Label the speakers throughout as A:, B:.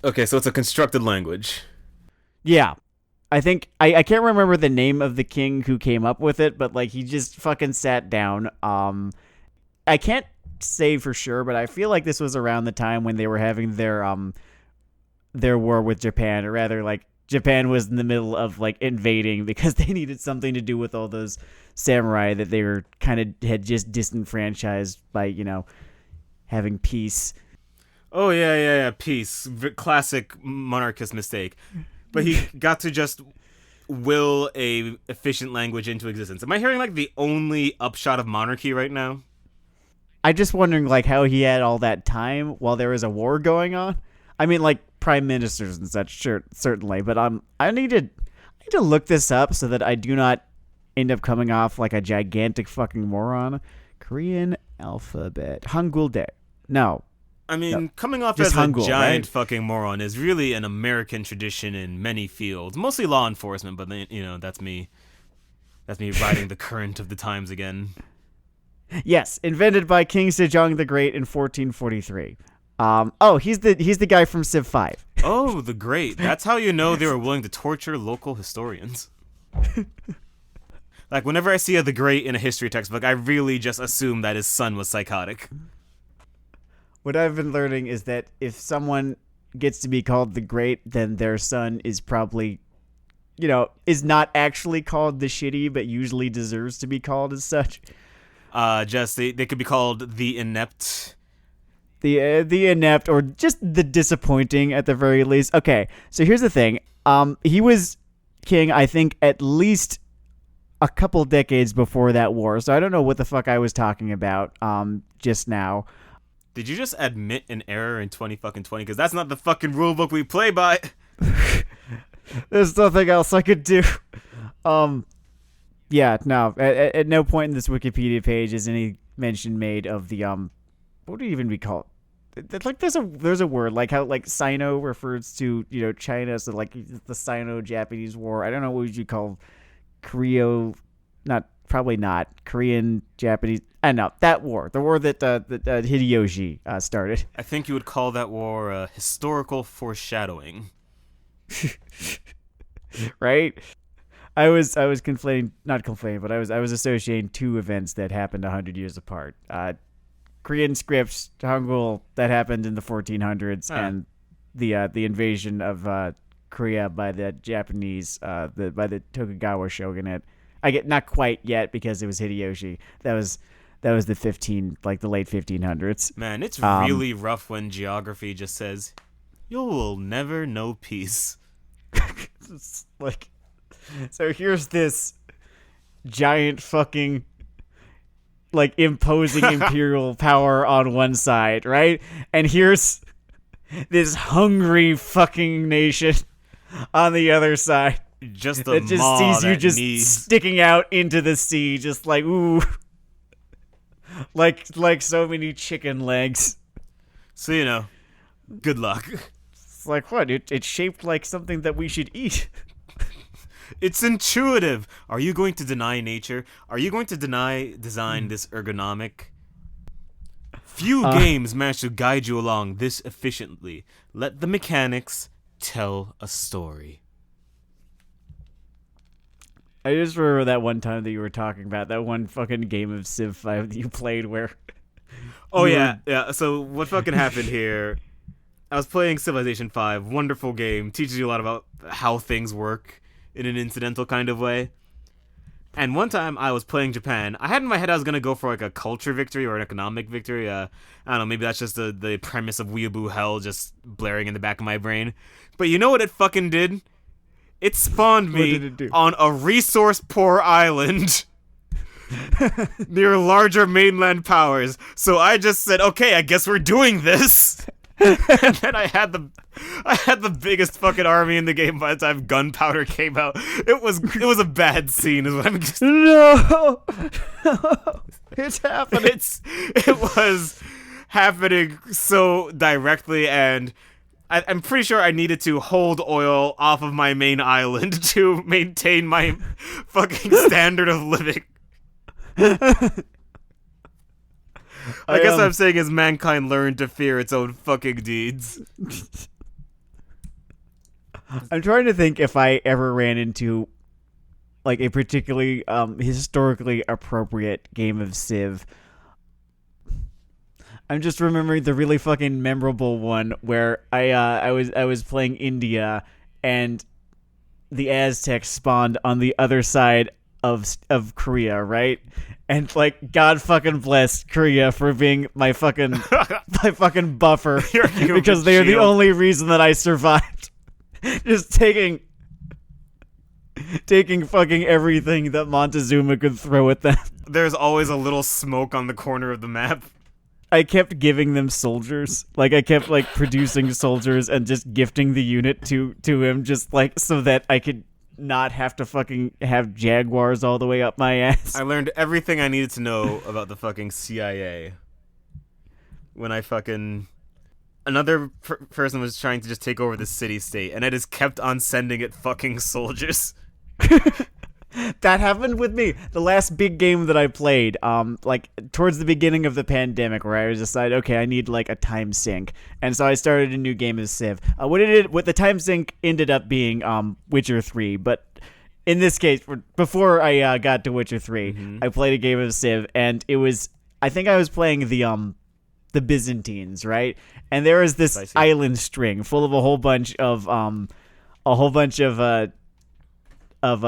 A: Okay, so it's a constructed language.
B: Yeah. I think I can't remember the name of the king who came up with it, but like he just fucking sat down. I can't say for sure, but I feel like this was around the time when they were having their war with Japan, or rather, like Japan was in the middle of like invading because they needed something to do with all those samurai that they were kind of had just disenfranchised by having peace.
A: Oh yeah. Peace. Classic monarchist mistake. But he got to just will a efficient language into existence. Am I hearing like the only upshot of monarchy right now?
B: I just wondering like how he had all that time while there was a war going on. I mean, like prime ministers and such, sure, certainly, but I need to look this up so that I do not end up coming off like a gigantic fucking moron. Korean alphabet, Hangul de. No,
A: I
B: no,
A: mean, coming off
B: just
A: as a
B: Hangul,
A: giant
B: right?
A: fucking moron is really an American tradition in many fields, mostly law enforcement. But that's me. That's me riding the current of the times again.
B: Yes, invented by King Sejong the Great in 1443. He's the guy from Civ 5.
A: Oh, the great. That's how you know they were willing to torture local historians. Like, whenever I see the great in a history textbook, I really just assume that his son was psychotic.
B: What I've been learning is that if someone gets to be called the Great, then their son is probably, is not actually called the Shitty, but usually deserves to be called as such.
A: Just, they could be called the inept.
B: The inept, or just the disappointing at the very least. Okay, so here's the thing. He was king, I think, at least a couple decades before that war. So I don't know what the fuck I was talking about just now.
A: Did you just admit an error in 2020? Because that's not the fucking rulebook we play by.
B: There's nothing else I could do. Yeah, no. At no point in this Wikipedia page is any mention made of the what do you even be called? Like there's a word like how like Sino refers to China, so like the Sino-Japanese War. I don't know what would you call probably not Korean Japanese. I know that war, the war that Hideyoshi started.
A: I think you would call that war historical foreshadowing.
B: Right? I was conflating, not complaining, but I was associating two events that happened 100 years apart. Korean scripts, Hangul, that happened in the 1400s, and the invasion of Korea by the Japanese, by the Tokugawa shogunate. I get not quite yet because it was Hideyoshi. That was the the late 1500s.
A: Man, it's really rough when geography just says, "You will never know peace."
B: It's like, so here's this giant fucking like imposing imperial power on one side, right? And here's this hungry fucking nation on the other side.
A: Just the
B: that just sees you just
A: needs.
B: sticking out into the sea, just like ooh, like so many chicken legs.
A: So good luck.
B: It's like what? It's shaped like something that we should eat.
A: It's intuitive. Are you going to deny nature? Are you going to design this ergonomic? Few games manage to guide you along this efficiently. Let the mechanics tell a story.
B: I just remember that one time that you were talking about that one fucking game of Civ 5 that you played where.
A: Oh yeah. So what fucking happened here? I was playing Civilization 5. Wonderful game. Teaches you a lot about how things work in an incidental kind of way. And one time I was playing Japan. I had in my head I was going to go for like a culture victory or an economic victory. I don't know, maybe that's just the premise of Weeaboo Hell just blaring in the back of my brain. But you know what it fucking did? It spawned me on a resource-poor island near larger mainland powers. So I just said, okay, I guess we're doing this. And then I had the biggest fucking army in the game by the time gunpowder came out. It was a bad scene, is what I'm just.
B: No, it's happening.
A: It was happening so directly, and I'm pretty sure I needed to hold oil off of my main island to maintain my fucking standard of living. I guess what I'm saying is mankind learned to fear its own fucking deeds.
B: I'm trying to think if I ever ran into like a particularly historically appropriate game of Civ. I'm just remembering the really fucking memorable one where I was playing India and the Aztecs spawned on the other side of Korea, right? And like God fucking bless Korea for being my fucking buffer because they are the only reason that I survived. Just taking fucking everything that Montezuma could throw at them.
A: There's always a little smoke on the corner of the map.
B: I kept giving them soldiers. Like I kept like producing soldiers and just gifting the unit to him just like so that I could not have to fucking have jaguars all the way up my ass.
A: I learned everything I needed to know about the fucking CIA when I fucking another person was trying to just take over the city state and I just kept on sending it fucking soldiers.
B: That happened with me. The last big game that I played, like towards the beginning of the pandemic, where I was decided, okay, I need like a time sink, and so I started a new game of Civ. What the time sink ended up being, Witcher 3. But in this case, before I got to Witcher 3, I played a game of Civ, and it was, I think I was playing the Byzantines, right? And there was this island string full of a whole bunch of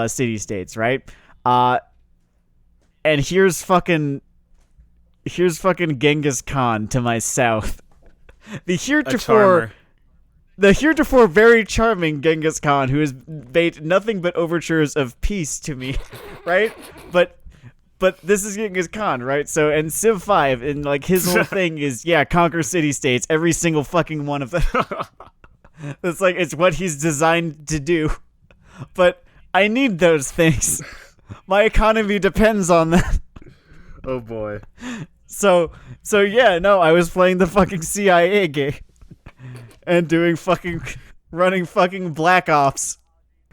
B: city states, right? And here's fucking Genghis Khan to my south. The heretofore very charming Genghis Khan, who has made nothing but overtures of peace to me, right? But this is Genghis Khan, right? So, and Civ 5, and like his whole thing is, conquer city states, every single fucking one of them. It's like, it's what he's designed to do. But I need those things. My economy depends on that.
A: Oh boy.
B: So yeah, no, I was playing the fucking CIA game and running fucking Black Ops.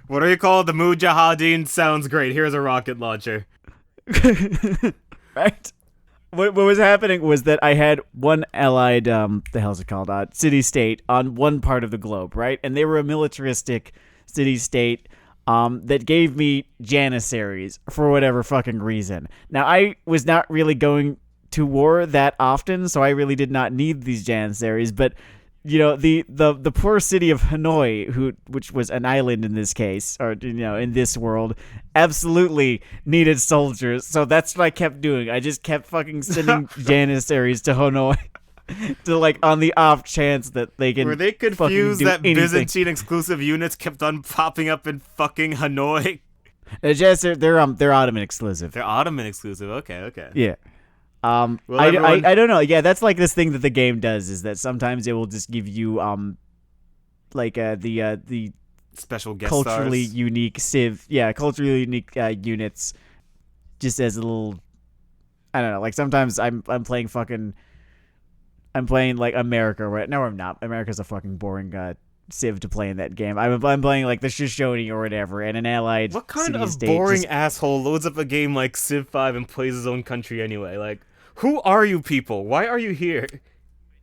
A: What are you called? The Mujahideen sounds great. Here's a rocket launcher.
B: Right? What was happening was that I had one allied, the hell's it called? City-state on one part of the globe, right? And they were a militaristic city-state that gave me janissaries for whatever fucking reason. Now, I was not really going to war that often, so I really did not need these janissaries, but you know, the poor city of Hanoi, which was an island in this case, or you know, in this world, absolutely needed soldiers. So that's what I kept doing. I just kept fucking sending janissaries to Hanoi. To like on the off chance that they can.
A: Were they confused that Byzantine exclusive units kept on popping up in fucking Hanoi?
B: They're Ottoman exclusive.
A: They're Ottoman exclusive. Okay.
B: Yeah.
A: Well,
B: I don't know. Yeah, that's like this thing that the game does is that sometimes it will just give you like the
A: special guest
B: culturally
A: stars.
B: Unique Civ. Yeah, culturally unique units. Just as a little, I don't know. Like sometimes I'm playing like America, right? No, I'm not. America's a fucking boring Civ to play in that game. I'm playing like the Shoshone or whatever, and an allied.
A: What kind of boring asshole loads up a game like Civ 5 and plays his own country anyway? Like, who are you people? Why are you here?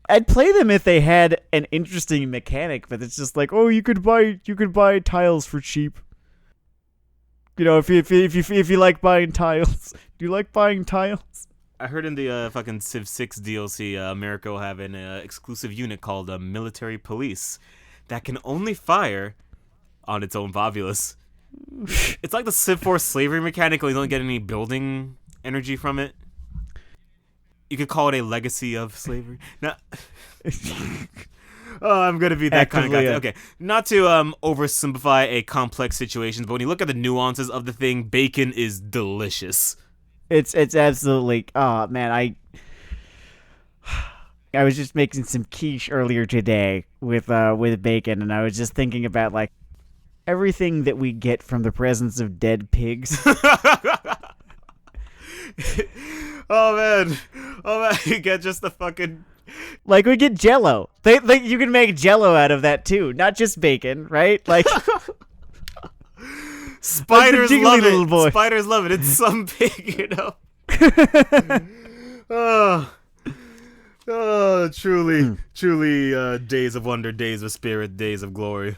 B: I'd play them if they had an interesting mechanic, but it's just like, oh, you could buy tiles for cheap. You know, if you like buying tiles, do you like buying tiles?
A: I heard in the fucking Civ 6 DLC, America will have an exclusive unit called Military Police that can only fire on its own populace. It's like the Civ 4 slavery mechanic, you don't get any building energy from it. You could call it a legacy of slavery. No. Oh, I'm gonna be that kind of guy. Okay, not to oversimplify a complex situation, but when you look at the nuances of the thing, bacon is delicious.
B: It's absolutely, oh man, I was just making some quiche earlier today with bacon, and I was just thinking about like everything that we get from the presence of dead pigs.
A: Oh man, you get just the fucking
B: like we get Jello. You can make Jello out of that too, not just bacon, right? Like.
A: Spiders
B: like
A: love
B: little
A: it.
B: Boy.
A: Spiders love it. It's some pig, you know. Truly, days of wonder, days of spirit, days of glory.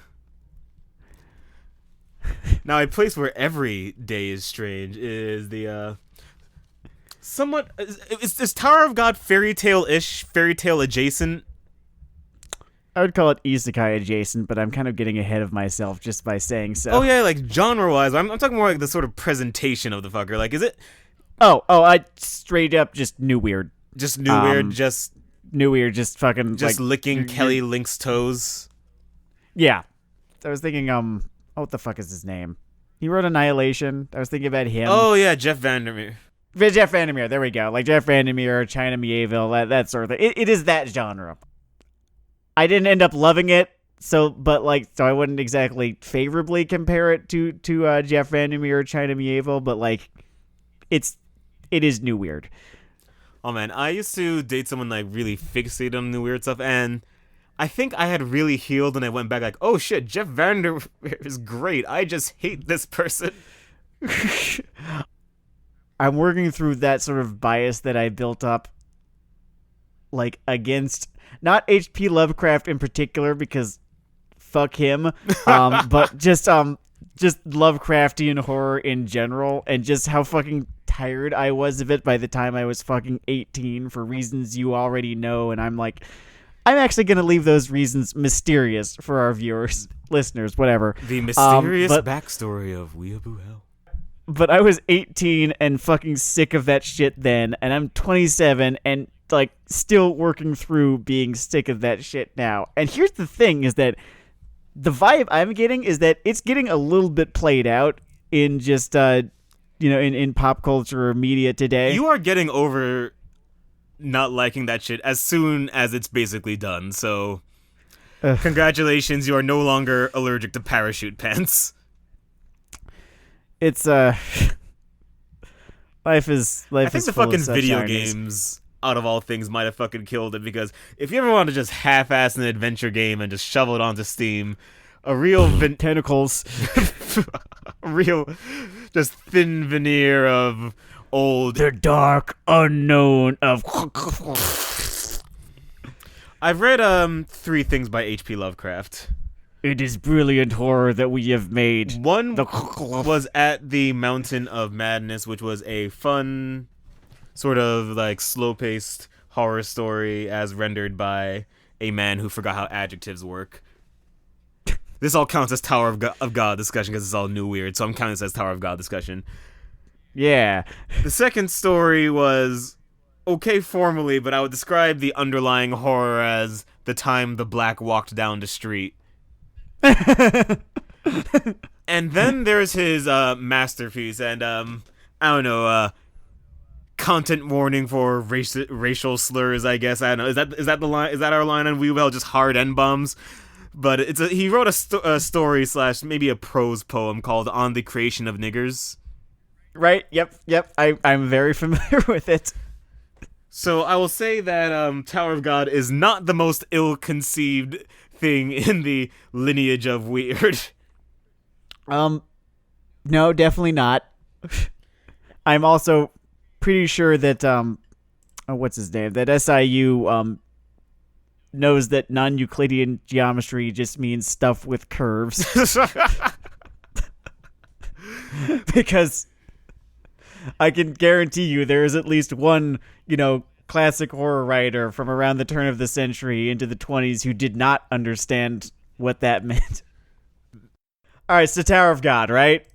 A: Now, a place where every day is strange is the somewhat is Tower of God fairy tale-ish, fairy tale adjacent.
B: I would call it isekai adjacent, but I'm kind of getting ahead of myself just by saying so.
A: Oh yeah, like genre-wise, I'm talking more like the sort of presentation of the fucker. Like, is it
B: I straight up just new weird.
A: just new weird, just
B: New weird, just fucking
A: just
B: like,
A: licking Kelly Link's toes?
B: yeah. I was thinking, what the fuck is his name? He wrote Annihilation. I was thinking about him.
A: Oh yeah, Jeff Vandermeer.
B: Jeff Vandermeer. There we go. Like Jeff Vandermeer, China Mieville, that sort of thing. It is that genre. I didn't end up loving it, so I wouldn't exactly favorably compare it to Jeff Vandermeer or China Mieville, but like, it is new weird.
A: Oh man, I used to date someone like really fixated on the weird stuff, and I think I had really healed, and I went back like, oh shit, Jeff Vandermeer is great. I just hate this person.
B: I'm working through that sort of bias that I built up, like, against not H.P. Lovecraft in particular, because fuck him, but just Lovecraftian horror in general, and just how fucking tired I was of it by the time I was fucking 18 for reasons you already know, and I'm like, I'm actually going to leave those reasons mysterious for our viewers, listeners, whatever.
A: The mysterious backstory of Weeaboo Hell.
B: But I was 18 and fucking sick of that shit then, and I'm 27 and like still working through being sick of that shit now. And here's the thing is that the vibe I'm getting is that it's getting a little bit played out in just in pop culture or media today.
A: You are getting over not liking that shit as soon as it's basically done. So congratulations, you are no longer allergic to parachute pants.
B: It's life is
A: I think
B: is
A: the
B: full
A: fucking
B: of such
A: video
B: ironies.
A: games out of all things might have fucking killed it, because if you ever want to just half-ass an adventure game and just shovel it onto Steam, a real
B: Tentacles.
A: real just thin veneer of old
B: The dark unknown of
A: I've read 3 things by H.P. Lovecraft.
B: it is brilliant horror that we have made.
A: One was At the Mountain of Madness, which was a fun, sort of like slow-paced horror story as rendered by a man who forgot how adjectives work. This all counts as Tower of God discussion because it's all new weird, so I'm counting this as Tower of God discussion.
B: Yeah.
A: The second story was okay formally, but I would describe the underlying horror as The Time the Black Walked Down the Street. And then there's his masterpiece, and I don't know, content warning for racial slurs, I guess. I don't know. Is that the line? Is that our line on Weebell? Just hard N-bombs? But he wrote a story / maybe a prose poem called On the Creation of Niggers.
B: Right. Yep. I'm very familiar with it.
A: So I will say that Tower of God is not the most ill-conceived thing in the lineage of weird.
B: No, definitely not. I'm also pretty sure that what's his name? That SIU knows that non-Euclidean geometry just means stuff with curves. Because I can guarantee you there is at least one, classic horror writer from around the turn of the century into the 20s who did not understand what that meant. All right, so Tower of God, right?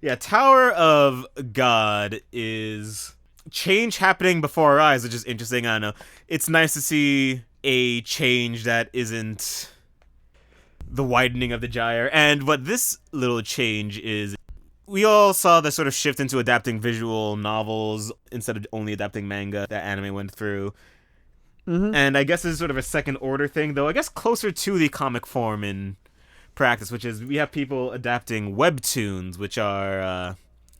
A: Yeah, Tower of God is change happening before our eyes, which is interesting. I don't know. It's nice to see a change that isn't the widening of the gyre. And what this little change is, we all saw the sort of shift into adapting visual novels instead of only adapting manga that anime went through.
B: Mm-hmm.
A: And I guess this is sort of a second order thing, though I guess closer to the comic form in practice, which is we have people adapting webtoons, which are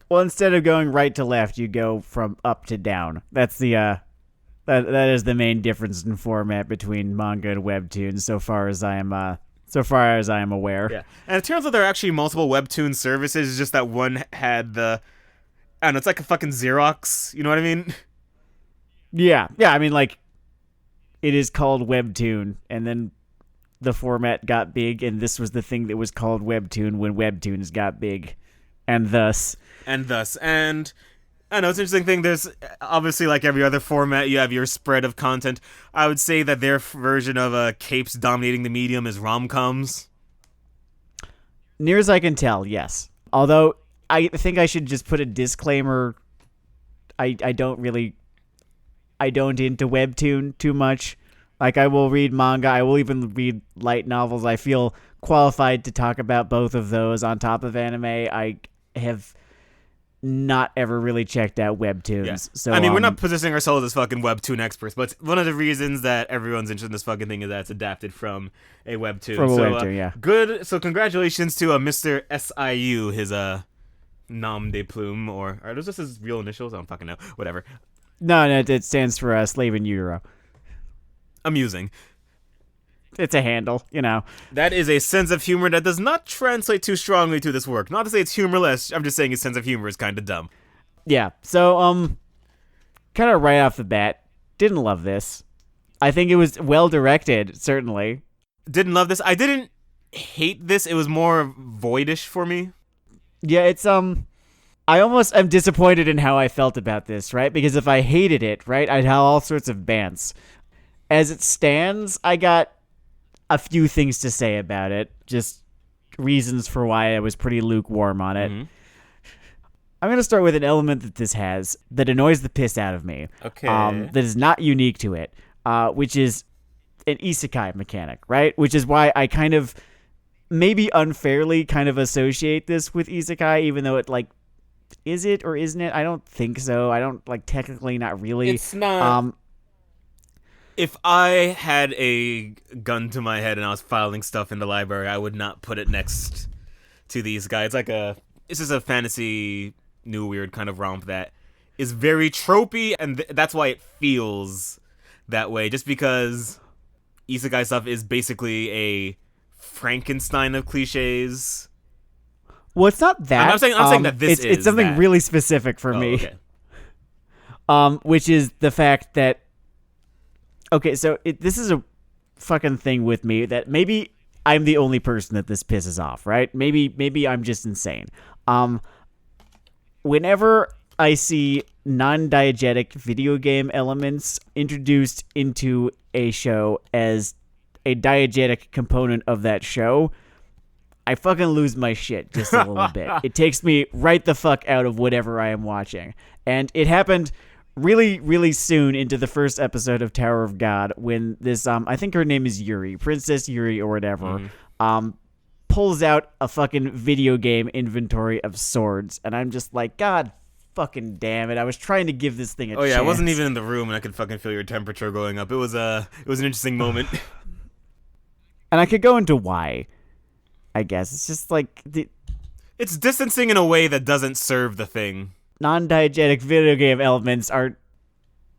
B: well, instead of going right to left, you go from up to down. That's the that is the main difference in format between manga and webtoons, so far as I am aware.
A: Yeah, and it turns out there are actually multiple webtoon services. It's just that one had the, I don't know, it's like a fucking Xerox. You know what I mean?
B: Yeah. I mean, like, it is called webtoon, and then the format got big, and this was the thing that was called Webtoon when Webtoons got big, and thus.
A: And I know it's an interesting thing. There's obviously, like every other format, you have your spread of content. I would say that their version of capes dominating the medium is rom-coms.
B: Near as I can tell, yes. Although I think I should just put a disclaimer. I don't into Webtoon too much. Like, I will read manga. I will even read light novels. I feel qualified to talk about both of those on top of anime. I have not ever really checked out Webtoons.
A: Yeah.
B: So
A: I mean, we're not positioning ourselves as fucking Webtoon experts, but one of the reasons that everyone's interested in this fucking thing is that it's adapted from a Webtoon.
B: From a Webtoon, yeah.
A: Good. So congratulations to Mr. SIU, his nom de plume, or are those just his real initials? I don't fucking know. Whatever.
B: No, it stands for Slave in Utero.
A: Amusing.
B: It's a handle, you know.
A: That is a sense of humor that does not translate too strongly to this work. Not to say it's humorless, I'm just saying his sense of humor is kind of dumb.
B: Yeah, so, kind of right off the bat, didn't love this. I think it was well directed, certainly.
A: Didn't love this. I didn't hate this. It was more voidish for me.
B: Yeah, it's, I almost am disappointed in how I felt about this, right? Because if I hated it, right, I'd have all sorts of bants. As it stands, I got a few things to say about it. Just reasons for why I was pretty lukewarm on it. Mm-hmm. I'm going to start with an element that this has that annoys the piss out of me.
A: Okay.
B: That is not unique to it, which is an isekai mechanic, right? Which is why I kind of, maybe unfairly, kind of associate this with isekai, even though it, like, is it or isn't it? I don't think so. I don't, like, technically, not really.
A: It's not. If I had a gun to my head and I was filing stuff in the library, I would not put it next to these guys. This is a fantasy, new weird kind of romp that is very tropey, and that's why it feels that way. Just because isekai stuff is basically a Frankenstein of cliches.
B: Well, it's not that.
A: I'm saying that
B: it's something
A: that.
B: Really specific for me. Okay. Which is the fact that. Okay, so this is a fucking thing with me that maybe I'm the only person that this pisses off, right? Maybe I'm just insane. Whenever I see non-diegetic video game elements introduced into a show as a diegetic component of that show, I fucking lose my shit just a little bit. It takes me right the fuck out of whatever I am watching. And it happened really, really soon into the first episode of Tower of God when this, I think her name is Yuri, Princess Yuri or whatever, pulls out a fucking video game inventory of swords. And I'm just like, God fucking damn it. I was trying to give this thing a chance.
A: Oh yeah, I wasn't even in the room and I could fucking feel your temperature going up. It was an interesting moment.
B: And I could go into why, I guess. It's just like...
A: It's distancing in a way that doesn't serve the thing.
B: Non-diegetic video game elements are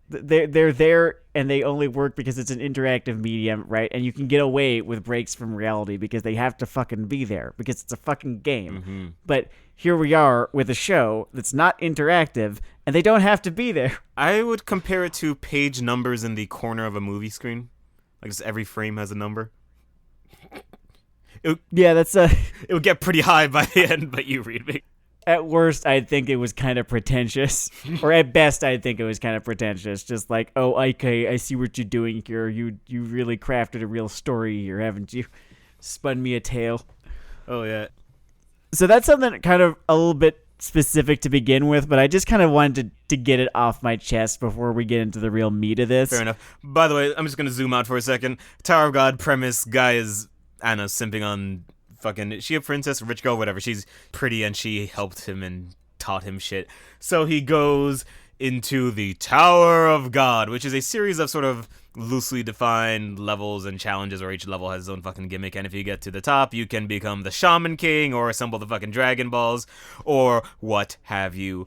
B: they're there and they only work because it's an interactive medium, right? And you can get away with breaks from reality because they have to fucking be there because it's a fucking game. Mm-hmm. But here we are with a show that's not interactive and they don't have to be there.
A: I would compare it to page numbers in the corner of a movie screen. Like just every frame has a number. It would get pretty high by the end, but you read me.
B: At worst, I'd think it was kind of pretentious. Or at best, I'd think it was kind of pretentious. Just like, oh, okay, I see what you're doing here. You really crafted a real story here, haven't you? Spun me a tale.
A: Oh, yeah.
B: So that's something kind of a little bit specific to begin with, but I just kind of wanted to get it off my chest before we get into the real meat of this.
A: Fair enough. By the way, I'm just going to zoom out for a second. Tower of God premise, guy is, Anna simping on... fucking, is she a princess, rich girl, whatever. She's pretty and she helped him and taught him shit. So he goes into the Tower of God, which is a series of sort of loosely defined levels and challenges where each level has its own fucking gimmick. And if you get to the top, you can become the Shaman King or assemble the fucking Dragon Balls or what have you.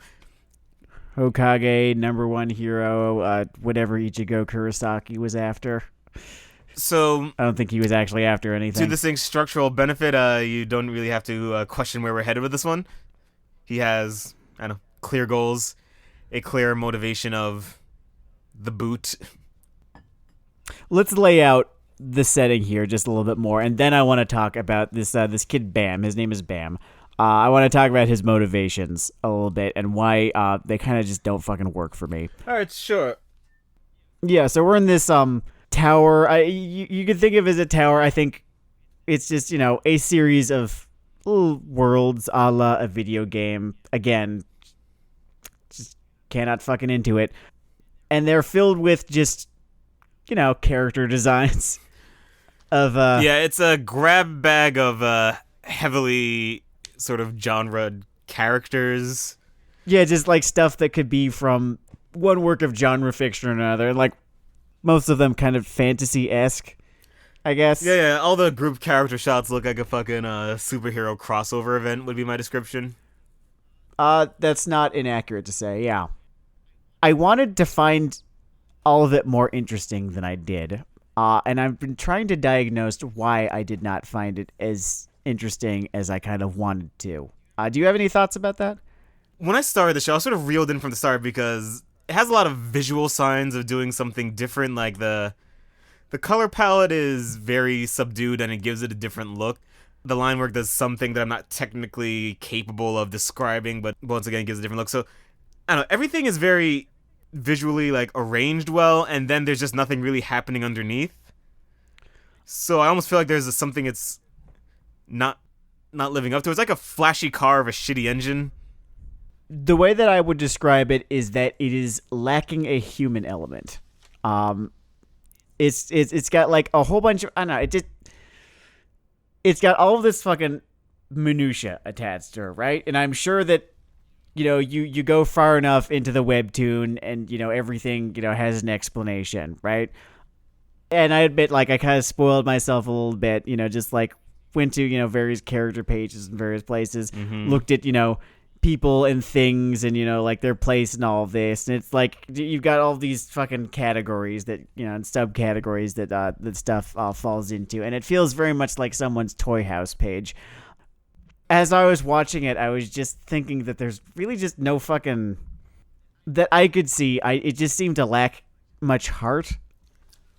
B: Hokage, number one hero, whatever Ichigo Kurosaki was after.
A: So
B: I don't think he was actually after anything.
A: To this thing's structural benefit, you don't really have to question where we're headed with this one. He has, I don't know, clear goals, a clear motivation of the boot.
B: Let's lay out the setting here just a little bit more, and then I want to talk about this kid Bam. His name is Bam. I want to talk about his motivations a little bit and why they kind of just don't fucking work for me.
A: All right, sure.
B: Yeah, so we're in this tower. You could think of it as a tower. I think it's just, a series of little worlds a la a video game. Again, just cannot fucking into it. And they're filled with just, character designs of
A: yeah, it's a grab bag of heavily sort of genre characters.
B: Yeah, just like stuff that could be from one work of genre fiction or another. Like most of them kind of fantasy-esque, I guess.
A: Yeah, all the group character shots look like a fucking superhero crossover event would be my description.
B: That's not inaccurate to say, yeah. I wanted to find all of it more interesting than I did. And I've been trying to diagnose why I did not find it as interesting as I kind of wanted to. Do you have any thoughts about that?
A: When I started the show, I was sort of reeled in from the start because it has a lot of visual signs of doing something different. Like the color palette is very subdued and it gives it a different look. The line work does something that I'm not technically capable of describing, but once again, it gives a different look. So, I don't know, everything is very visually like arranged well, and then there's just nothing really happening underneath. So I almost feel like there's something it's not living up to. It's like a flashy car of a shitty engine.
B: The way that I would describe it is that it is lacking a human element. It's got like a whole bunch of, I don't know, it's got all of this fucking minutia attached to it, right? And I'm sure that you go far enough into the webtoon and everything has an explanation, right? And I admit, like, I kind of spoiled myself a little bit, just like went to various character pages in various places, looked at people and things and like their place and all of this, and it's like you've got all these fucking categories that and subcategories that stuff falls into, and it feels very much like someone's Toy House page. As I was watching it, I was just thinking that there's really just no fucking that I could see. It just seemed to lack much heart.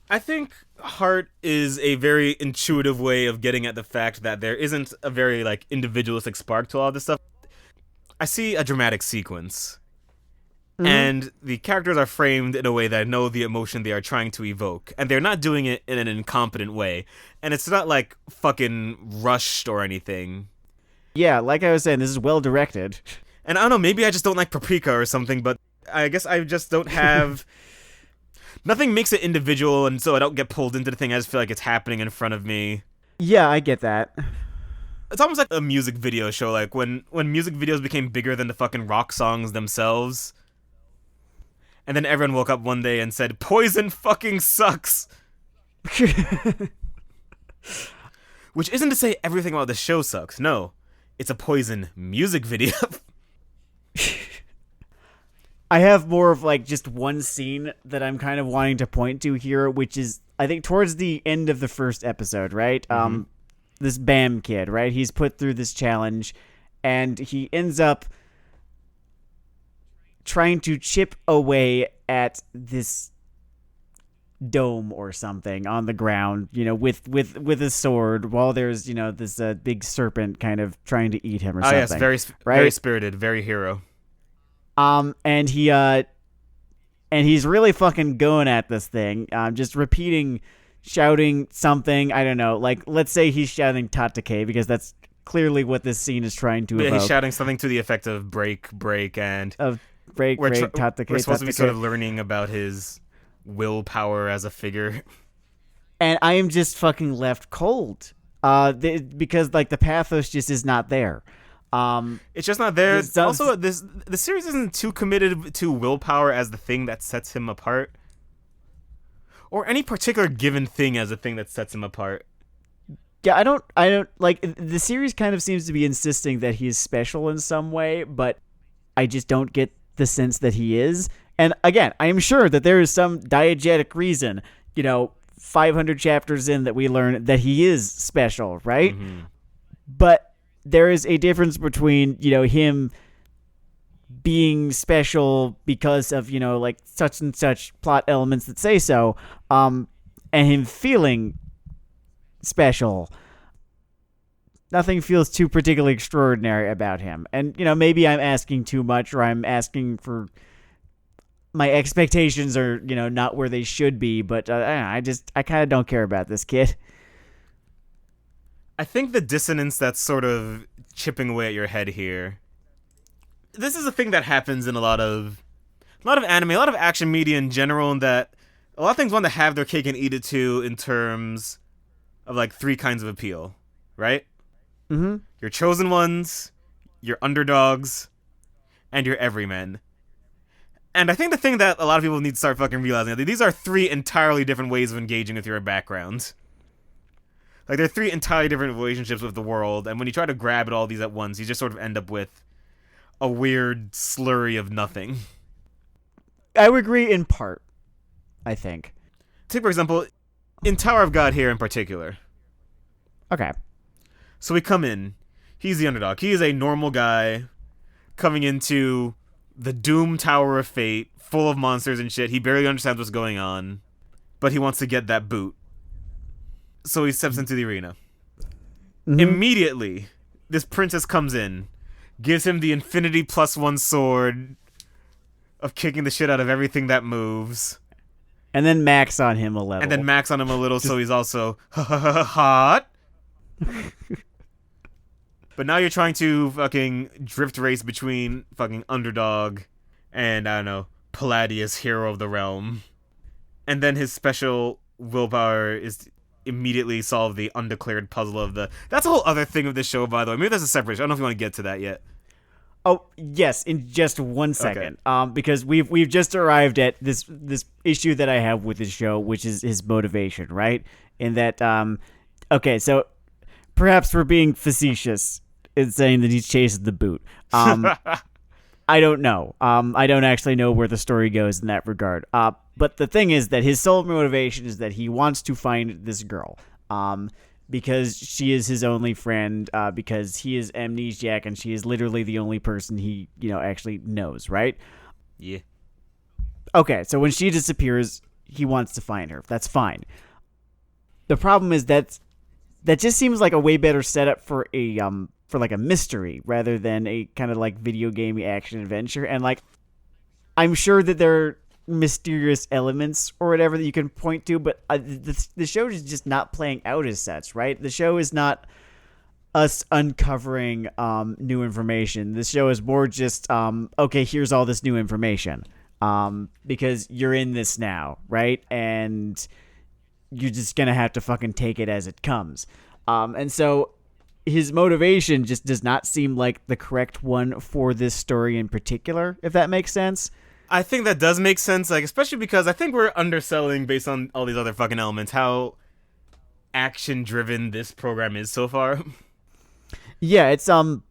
A: I think heart is a very intuitive way of getting at the fact that there isn't a very like individualistic spark to all this stuff. I see a dramatic sequence, and the characters are framed in a way that I know the emotion they are trying to evoke, and they're not doing it in an incompetent way, and it's not like fucking rushed or anything.
B: Yeah, like I was saying, this is well directed.
A: And I don't know, maybe I just don't like Paprika or something, but I guess I just don't have... Nothing makes it individual, and so I don't get pulled into the thing. I just feel like it's happening in front of me.
B: Yeah, I get that.
A: It's almost like a music video show, like when music videos became bigger than the fucking rock songs themselves. And then everyone woke up one day and said, Poison fucking sucks! Which isn't to say everything about the show sucks, no. It's a Poison music video.
B: I have more of like just one scene that I'm kind of wanting to point to here, which is I think towards the end of the first episode, right? This Bam kid, right? He's put through this challenge and he ends up trying to chip away at this dome or something on the ground, with a sword, while there's, this big serpent kind of trying to eat him or something.
A: Oh yes, very spirited, very hero.
B: And he's really fucking going at this thing, just shouting something. I don't know, like let's say he's shouting Tatake because that's clearly what this scene is trying to evoke.
A: He's shouting something to the effect of break, and
B: Tatake.
A: We're supposed to be sort of learning about his willpower as a figure.
B: And I am just fucking left cold, because like the pathos just is not there.
A: It's just not there. Also, the series isn't too committed to willpower as the thing that sets him apart, or any particular given thing as a thing that sets him apart.
B: Yeah, I don't like the series kind of seems to be insisting that he is special in some way, but I just don't get the sense that he is. And again, I am sure that there is some diegetic reason, 500 chapters in, that we learn that he is special, right? But there is a difference between, him being special because of, like such and such plot elements that say so, and him feeling special. Nothing feels too particularly extraordinary about him. And, maybe I'm asking too much, or I'm asking for my expectations are, not where they should be, but I kind of don't care about this kid.
A: I think the dissonance that's sort of chipping away at your head here. This is a thing that happens in a lot of anime, a lot of action media in general, in that a lot of things want to have their cake and eat it too in terms of like three kinds of appeal, right?
B: Mm-hmm.
A: Your chosen ones, your underdogs, and your everymen. And I think the thing that a lot of people need to start fucking realizing is these are three entirely different ways of engaging with your background. Like, they're three entirely different relationships with the world, and when you try to grab at all these at once, you just sort of end up with a weird slurry of nothing.
B: I would agree in part, I think.
A: Take, for example, in Tower of God here in particular.
B: Okay.
A: So we come in. He's the underdog. He is a normal guy coming into the Doom Tower of Fate, full of monsters and shit. He barely understands what's going on, but he wants to get that boot. So he steps into the arena. Mm-hmm. Immediately, this princess comes in, gives him the infinity +1 sword of kicking the shit out of everything that moves.
B: And then max on him a little.
A: So he's also hot. But now you're trying to fucking drift race between fucking underdog and, I don't know, Palladius, hero of the realm. And then his special willpower is immediately solve the undeclared puzzle of the... That's a whole other thing of this show, by the way. Maybe that's a separate show. I don't know if you want to get to that yet.
B: Oh, yes, in just 1 second. Okay. Because we've just arrived at this issue that I have with this show, which is his motivation, right? In that, okay, so perhaps we're being facetious in saying that he's chasing the boot. I don't know. I don't actually know where the story goes in that regard. But the thing is that his sole motivation is that he wants to find this girl. Because she is his only friend, because he is amnesiac and she is literally the only person he, actually knows, right?
A: Yeah.
B: Okay, so when she disappears, he wants to find her. That's fine. The problem is that just seems like a way better setup for a mystery rather than a kind of like video game action adventure. And like, I'm sure that there are mysterious elements or whatever that you can point to, but the show is just not playing out as such, right? The show is not us uncovering new information. The show is more just okay, here's all this new information because you're in this now, right? And you're just gonna have to fucking take it as it comes. And so his motivation just does not seem like the correct one for this story in particular, if that makes sense.
A: I think that does make sense, like, especially because I think we're underselling, based on all these other fucking elements, how action-driven this program is so far.
B: Yeah, it's, and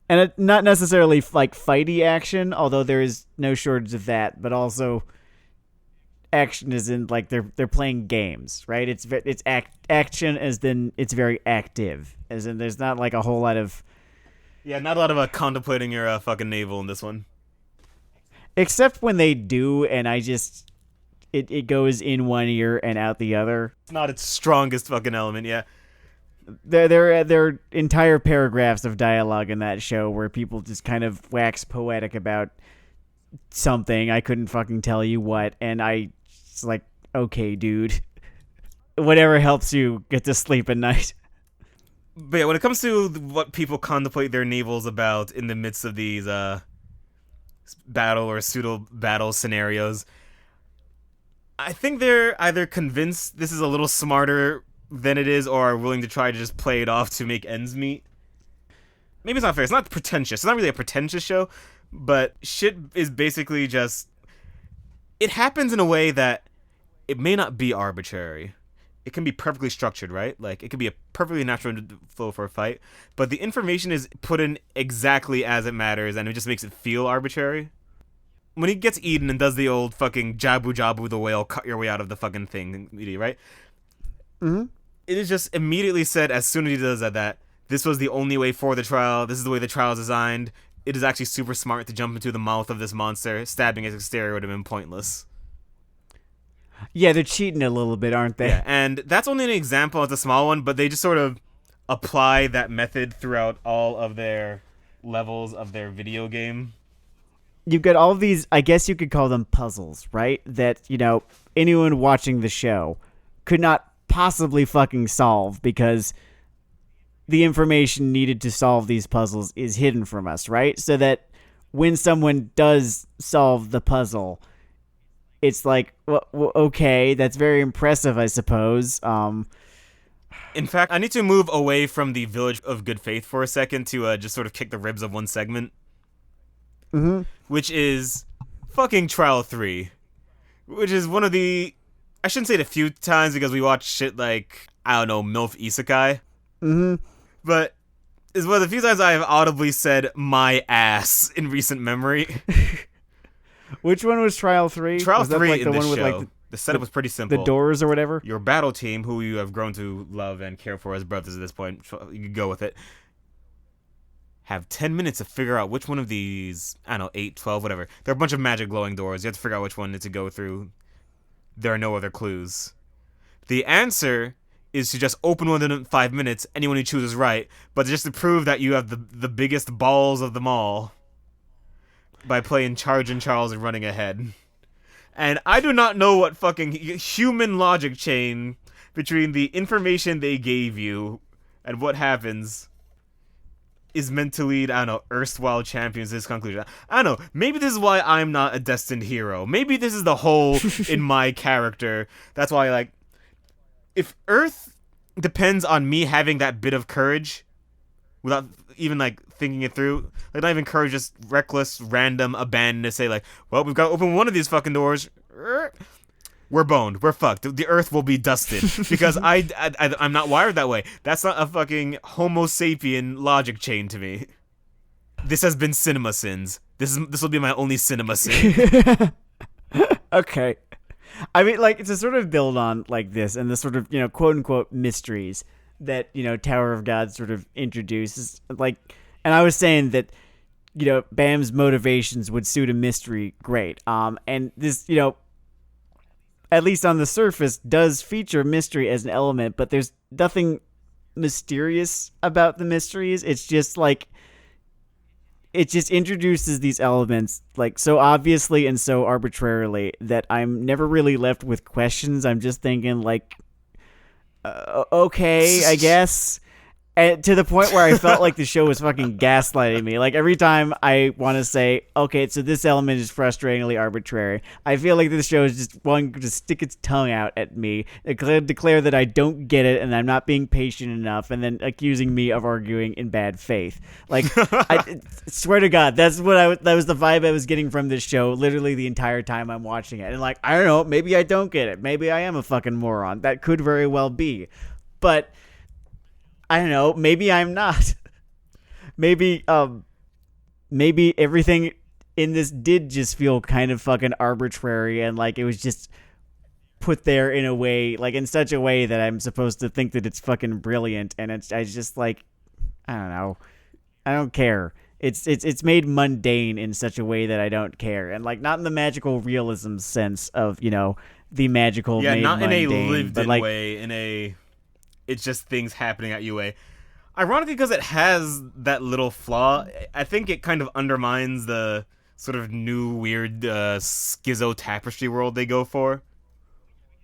B: it, not necessarily, like, fighty action, although there is no shortage of that, but also action is in, like, they're playing games, right? It's action as in it's very active, as in there's not, like, a whole lot of...
A: Yeah, not a lot of contemplating your fucking navel in this one.
B: Except when they do, and I just... It goes in one ear and out the other.
A: It's not its strongest fucking element, yeah.
B: There are entire paragraphs of dialogue in that show where people just kind of wax poetic about something. I couldn't fucking tell you what, and it's like, okay, dude. Whatever helps you get to sleep at night.
A: But yeah, when it comes to what people contemplate their navels about in the midst of these battle or pseudo-battle scenarios, I think they're either convinced this is a little smarter than it is, or are willing to try to just play it off to make ends meet. Maybe it's not fair. It's not pretentious. It's not really a pretentious show, but shit is basically just... It happens in a way that it may not be arbitrary. It can be perfectly structured, right? Like, it could be a perfectly natural flow for a fight, but the information is put in exactly as it matters, and it just makes it feel arbitrary. When he gets eaten and does the old fucking jabu jabu the whale, cut your way out of the fucking thing, right?
B: Mm-hmm.
A: It is just immediately said as soon as he does that this was the only way for the trial. This is the way the trial is designed. It is actually super smart to jump into the mouth of this monster. Stabbing its exterior would have been pointless.
B: Yeah, they're cheating a little bit, aren't they?
A: Yeah, and that's only an example. It's a small one, but they just sort of apply that method throughout all of their levels of their video game.
B: You've got all these, I guess you could call them puzzles, right? That, anyone watching the show could not possibly fucking solve because the information needed to solve these puzzles is hidden from us, right? So that when someone does solve the puzzle, it's like, well, okay, that's very impressive, I suppose.
A: In fact, I need to move away from the Village of Good Faith for a second to just sort of kick the ribs of one segment. Which is fucking Trial 3. Which is one of the... I shouldn't say it a few times because we watch shit like, I don't know, MILF Isekai. But it's one of the few times I have audibly said my ass in recent memory.
B: Which one was Trial 3?
A: Trial
B: was
A: 3
B: that like
A: in
B: the
A: this
B: one
A: show.
B: With, like,
A: the setup was pretty simple.
B: The doors or whatever?
A: Your battle team, who you have grown to love and care for as brothers at this point, you can go with it, have 10 minutes to figure out which one of these, I don't know, 8, 12, whatever. There are a bunch of magic glowing doors. You have to figure out which one to go through. There are no other clues. The answer is to just open one in 5 minutes, anyone who chooses right, but just to prove that you have the biggest balls of them all by playing Charge and Charles and running ahead. And I do not know what fucking human logic chain between the information they gave you and what happens is meant to lead, I don't know, erstwhile champions to this conclusion. I don't know, maybe this is why I'm not a destined hero. Maybe this is the hole in my character. That's why, like, if Earth depends on me having that bit of courage, without even, like, thinking it through, like, not even courage, just reckless, random abandon to say, like, well, we've got to open one of these fucking doors. We're boned. We're fucked. The Earth will be dusted because I'm not wired that way. That's not a fucking Homo sapien logic chain to me. This has been cinema sins. This will be my only cinema sin.
B: Okay. I mean, like, it's a sort of build on like this and the sort of, quote unquote mysteries that, Tower of God sort of introduces. Like, and I was saying that, Bam's motivations would suit a mystery great. And this, at least on the surface, does feature mystery as an element, but there's nothing mysterious about the mysteries. It's just like, it just introduces these elements like so obviously and so arbitrarily that I'm never really left with questions. I'm just thinking like, okay, I guess. And to the point where I felt like the show was fucking gaslighting me. Like every time I want to say, okay, so this element is frustratingly arbitrary, I feel like this show is just wanting to stick its tongue out at me, declare that I don't get it and I'm not being patient enough, and then accusing me of arguing in bad faith. Like, I swear to God, that was the vibe I was getting from this show literally the entire time I'm watching it. And like, I don't know, maybe I don't get it. Maybe I am a fucking moron. That could very well be. But I don't know, maybe I'm not. Maybe everything in this did just feel kind of fucking arbitrary and like it was just put there in a way, like in such a way that I'm supposed to think that it's fucking brilliant, and I just like, I don't know. I don't care. It's made mundane in such a way that I don't care. And like not in the magical realism sense of, the magical made
A: not
B: mundane,
A: in a lived-in
B: like,
A: way, in a it's just things happening at you way. Ironically, because it has that little flaw, I think it kind of undermines the sort of new weird schizo tapestry world they go for.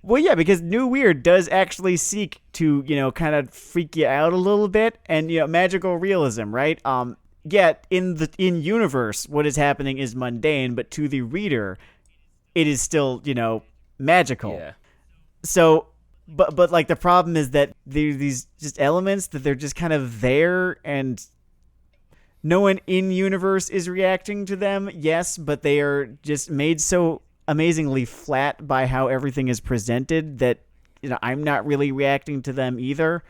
B: Well, yeah, because New Weird does actually seek to, kind of freak you out a little bit, and magical realism, right? Yet in universe, what is happening is mundane, but to the reader, it is still, magical.
A: Yeah.
B: So, but like the problem is that these just elements that they're just kind of there, and no one in universe is reacting to them. Yes, but they are just made so amazingly flat by how everything is presented that I'm not really reacting to them either.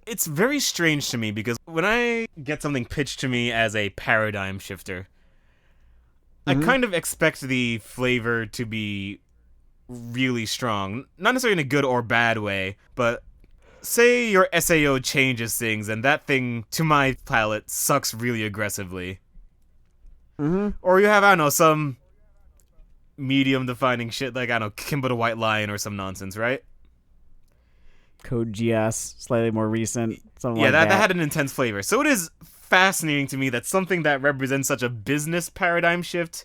A: It's very strange to me because when I get something pitched to me as a paradigm shifter, I kind of expect the flavor to be really strong. Not necessarily in a good or bad way, but say your SAO changes things and that thing, to my palate, sucks really aggressively. Or you have, I don't know, some medium defining shit like, I don't know, Kimbo the White Lion or some nonsense, right?
B: Code GS, slightly more recent, something
A: Yeah,
B: like
A: that had an intense flavor. So it is fascinating to me that something that represents such a business paradigm shift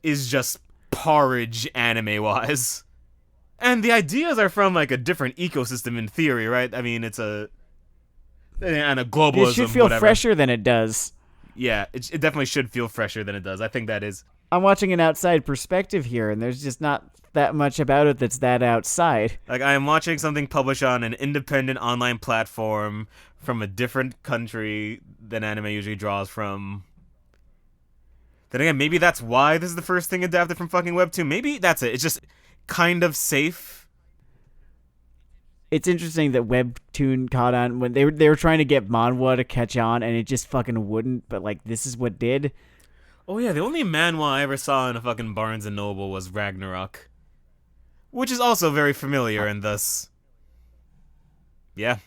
A: is just porridge anime-wise. And the ideas are from, like, a different ecosystem in theory, right? I mean, it's a globalism,
B: It should feel
A: whatever.
B: fresher than it does.
A: Yeah, it definitely should feel fresher than it does. I think that is.
B: I'm watching an outside perspective here, and there's just not that much about it that's that outside.
A: Like, I am watching something published on an independent online platform from a different country than anime usually draws from. Then again, maybe that's why this is the first thing adapted from fucking Webtoon. Maybe that's it. It's just kind of safe.
B: It's interesting that Webtoon caught on when they were trying to get manhwa to catch on, and it just fucking wouldn't. But like, this is what did.
A: Oh yeah, the only manhwa I ever saw in a fucking Barnes and Noble was Ragnarok, which is also very familiar, and thus, yeah.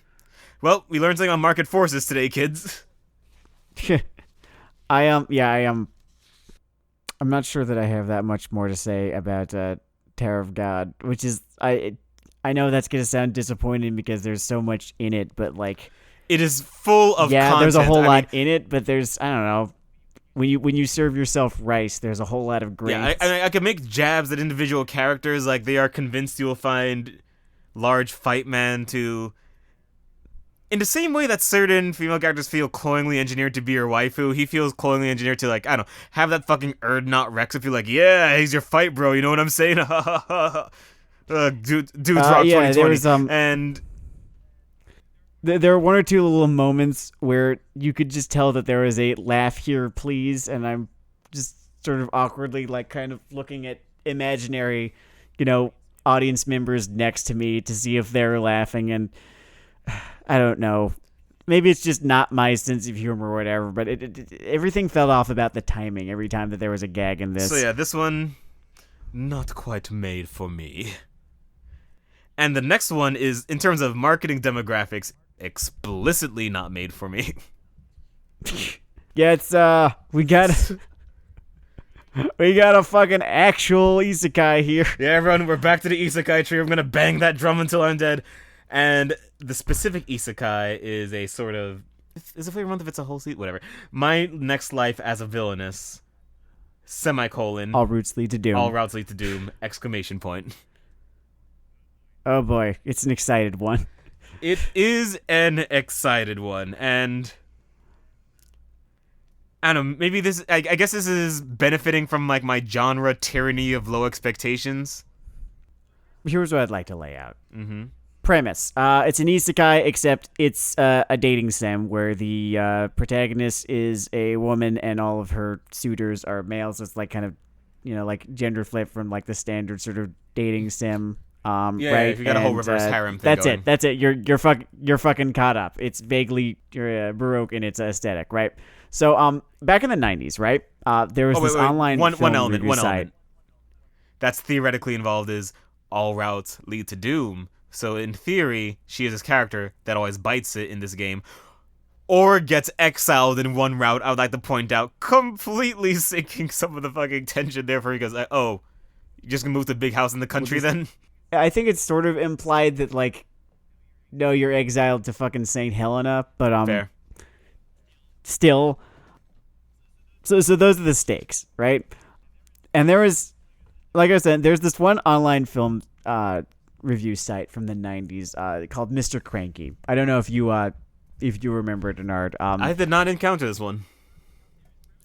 A: Well, we learned something on market forces today, kids.
B: I'm not sure that I have that much more to say about Tower of God, which is I know that's gonna sound disappointing because there's so much in it, but like
A: it is full of content.
B: There's a whole lot in it, but there's, I don't know, when you serve yourself rice, there's a whole lot of grains.
A: Yeah, I can make jabs at individual characters, like they are convinced you will find large fight man to. In the same way that certain female characters feel cloyingly engineered to be your waifu, he feels cloyingly engineered to, like, I don't know, have that fucking Erdnot Rex if you're like, yeah, he's your fight bro, you know what I'm saying? Dudes rock 2020.
B: There was,
A: and
B: there were one or two little moments where you could just tell that there was a laugh here, please, and I'm just sort of awkwardly, like, kind of looking at imaginary, audience members next to me to see if they're laughing, and I don't know. Maybe it's just not my sense of humor or whatever, but everything fell off about the timing every time that there was a gag in this.
A: So yeah, this one, not quite made for me. And the next one is, in terms of marketing demographics, explicitly not made for me.
B: Yeah, it's, we got a fucking actual isekai here.
A: Yeah, everyone, we're back to the isekai tree. I'm gonna bang that drum until I'm dead. And the specific isekai is a sort of... Is it flavor month if it's a whole seat? Whatever. My next life as a villainess. Semicolon.
B: All routes lead to doom.
A: All routes lead to doom. Exclamation point.
B: Oh boy, it's an excited one.
A: It is an excited one. And... I don't know, maybe this... I guess this is benefiting from, like, my genre tyranny of low expectations.
B: Here's what I'd like to lay out.
A: Mm-hmm.
B: Premise. It's an isekai, except it's a dating sim where the protagonist is a woman and all of her suitors are males. It's like kind of, like gender flip from like the standard sort of dating sim.
A: Yeah,
B: right?
A: if you got a whole reverse harem thing going.
B: That's it. You're fucking caught up. It's vaguely Baroque in its aesthetic, right? So back in the 90s, right? There was online
A: one
B: film
A: element.
B: review site.
A: That's theoretically involved is all routes lead to doom. So in theory, she is this character that always bites it in this game, or gets exiled in one route. I would like to point out, completely sinking some of the fucking tension there for you, because you're just gonna move to a big house in the country then?
B: I think it's sort of implied that like, no, you're exiled to fucking St. Helena, but
A: Fair.
B: Still. So those are the stakes, right? And there was, like I said, there's this one online film review site from the 90s called Mr. Cranky. I don't know if you remember it, Denard.
A: I did not encounter this one.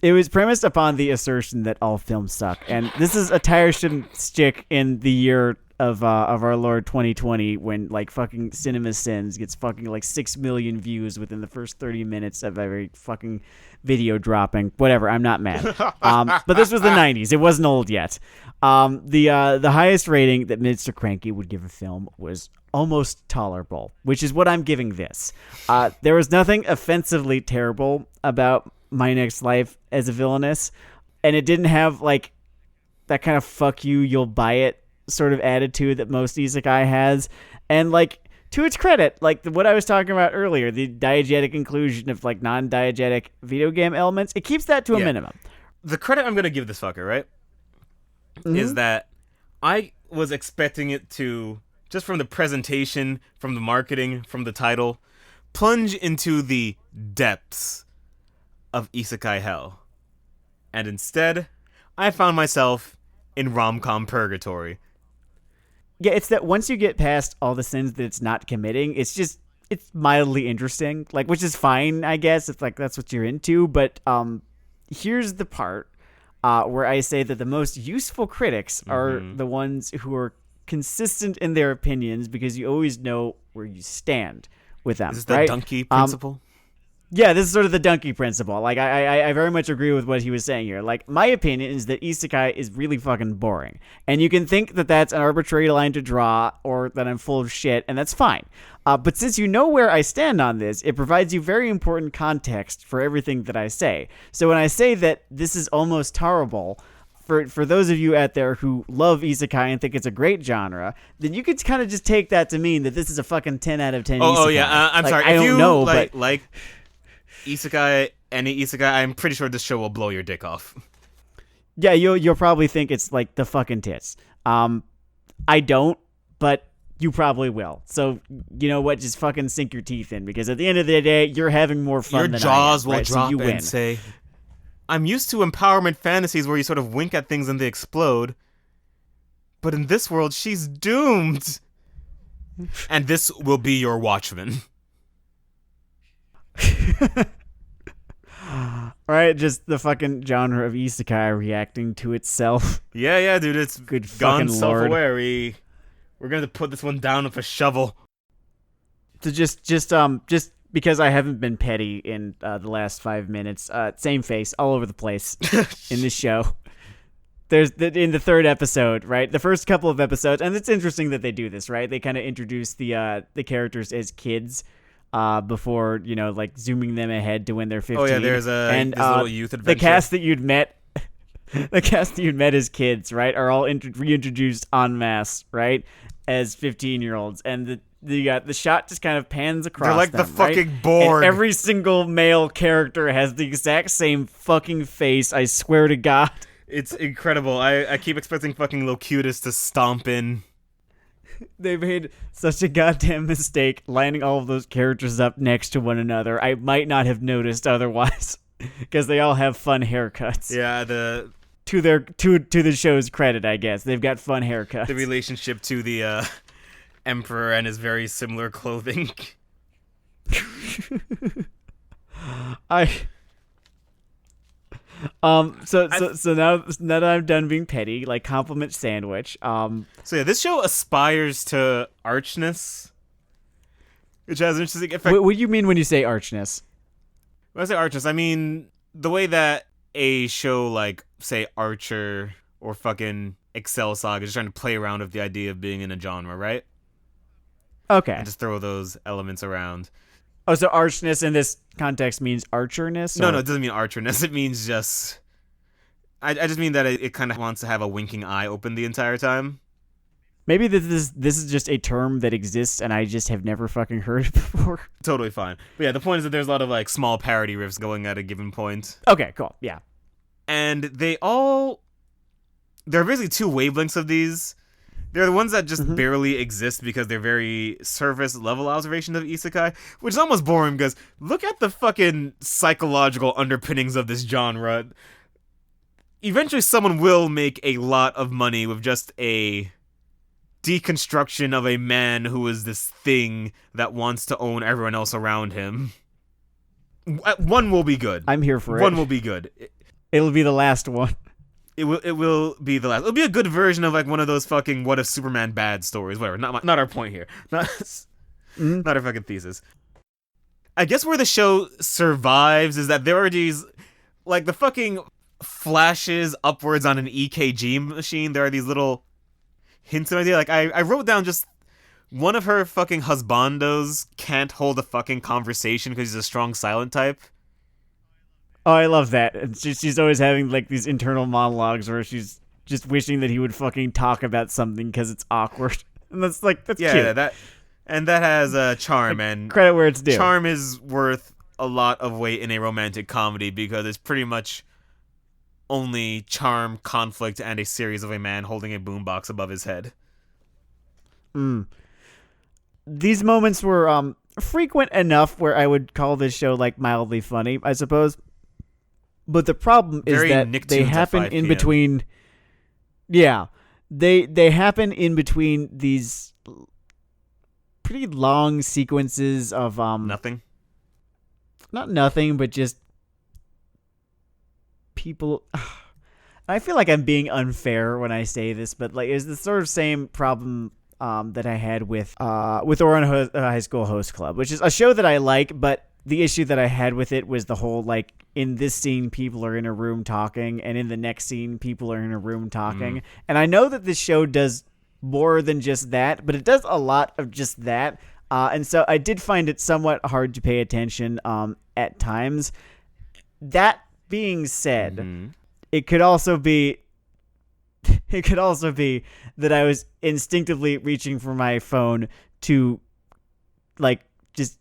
B: It was premised upon the assertion that all films suck, and this is a tiresome stick in the year of our Lord 2020, when like fucking Cinema Sins gets fucking like 6 million views within the first 30 minutes of every fucking video dropping. Whatever, I'm not mad. But this was the 90s. It wasn't old yet. The highest rating that Mr. Cranky would give a film was almost tolerable, which is what I'm giving this. There was nothing offensively terrible about My Next Life as a villainess, and it didn't have like that kind of fuck you, you'll buy it sort of attitude that most isekai has. And like, to its credit, like what I was talking about earlier, the diegetic inclusion of like non-diegetic video game elements, it keeps that to a minimum.
A: The credit I'm gonna give this fucker, right? is that I was expecting it to, just from the presentation, from the marketing, from the title, plunge into the depths of isekai hell. And instead, I found myself in rom-com purgatory.
B: Yeah, it's that once you get past all the sins that it's not committing, it's mildly interesting, like, which is fine, I guess, if like that's what you're into. But here's the part where I say that the most useful critics are the ones who are consistent in their opinions, because you always know where you stand with them.
A: Is this the
B: right?
A: donkey principle?
B: Yeah, this is sort of the donkey principle. Like, I very much agree with what he was saying here. Like, my opinion is that isekai is really fucking boring. And you can think that that's an arbitrary line to draw, or that I'm full of shit, and that's fine. But since you know where I stand on this, it provides you very important context for everything that I say. So when I say that this is almost horrible, for those of you out there who love isekai and think it's a great genre, then you could kind of just take that to mean that this is a fucking 10 out of 10 isekai.
A: Oh yeah, I'm sorry.
B: I don't know, but
A: like isekai, any isekai, I'm pretty sure this show will blow your dick off.
B: Yeah, you'll probably think it's like the fucking tits. I don't, but you probably will. So you know what? Just fucking sink your teeth in, because at the end of the day, you're having more fun.
A: Your
B: than
A: jaws
B: I am,
A: will
B: right?
A: drop
B: so you win.
A: and say, "I'm used to empowerment fantasies where you sort of wink at things and they explode, but in this world, she's doomed." And this will be your Watchmen.
B: Alright, just the fucking genre of isekai reacting to itself.
A: Yeah, dude, it's
B: Good
A: gone
B: fucking
A: self-aware. We're gonna put this one down with a shovel.
B: So just because I haven't been petty in the last 5 minutes, same face all over the place in this show. There's in the third episode, right? The first couple of episodes, and it's interesting that they do this, right? They kind of introduce the characters as kids. Before, like zooming them ahead to when they're 15.
A: Oh yeah, there's this little youth adventure.
B: The cast that you'd met as kids, right, are all reintroduced en masse, right, as 15-year-olds, and the shot just kind of pans across.
A: They're like
B: them,
A: the fucking
B: right?
A: board.
B: And every single male character has the exact same fucking face. I swear to God,
A: it's incredible. I keep expecting fucking Locutus to stomp in.
B: They made such a goddamn mistake lining all of those characters up next to one another. I might not have noticed otherwise, because they all have fun haircuts.
A: Yeah,
B: to the show's credit, I guess they've got fun haircuts.
A: The relationship to the Emperor and his very similar clothing.
B: So now that I'm done being petty, like, compliment sandwich.
A: So yeah, this show aspires to archness, which has an interesting effect.
B: What do you mean when you say archness?
A: When I say archness, I mean the way that a show like, say, Archer or fucking Excel Saga is trying to play around with the idea of being in a genre, right?
B: Okay.
A: And just throw those elements around.
B: Oh, so archness in this context means archerness?
A: No, it doesn't mean archerness. It means just... I just mean that it kind of wants to have a winking eye open the entire time.
B: Maybe this is just a term that exists and I just have never fucking heard it before.
A: Totally fine. But yeah, the point is that there's a lot of like small parody riffs going at a given point.
B: Okay, cool. Yeah.
A: And there are basically two wavelengths of these. They're the ones that just barely exist because they're very surface level observation of isekai, which is almost boring because look at the fucking psychological underpinnings of this genre. Eventually someone will make a lot of money with just a deconstruction of a man who is this thing that wants to own everyone else around him. One will be good.
B: I'm here for it.
A: One will be good.
B: It'll be the last one.
A: It will be the last. It'll be a good version of like one of those fucking what if Superman bad stories. Whatever. Not our point here. Not our fucking thesis. I guess where the show survives is that there are these, like, the fucking flashes upwards on an EKG machine. There are these little hints and idea. Like I wrote down just one of her fucking husbandos can't hold a fucking conversation because he's a strong silent type.
B: Oh, I love that. And she's always having like these internal monologues where she's just wishing that he would fucking talk about something because it's awkward. And that's cute.
A: Yeah, that has charm, like, and
B: credit where it's due.
A: Charm is worth a lot of weight in a romantic comedy because it's pretty much only charm, conflict, and a series of a man holding a boombox above his head.
B: These moments were frequent enough where I would call this show like mildly funny, I suppose. But the problem is that they happen in between. Yeah, they happen in between these pretty long sequences of
A: nothing.
B: Not nothing, but just people. I feel like I'm being unfair when I say this, but like it's the sort of same problem that I had with Ouran High School Host Club, which is a show that I like, but the issue that I had with it was the whole, like, in this scene, people are in a room talking, and in the next scene, people are in a room talking. And I know that this show does more than just that, but it does a lot of just that. And so I did find it somewhat hard to pay attention at times. That being said, it could also be that I was instinctively reaching for my phone to, like, just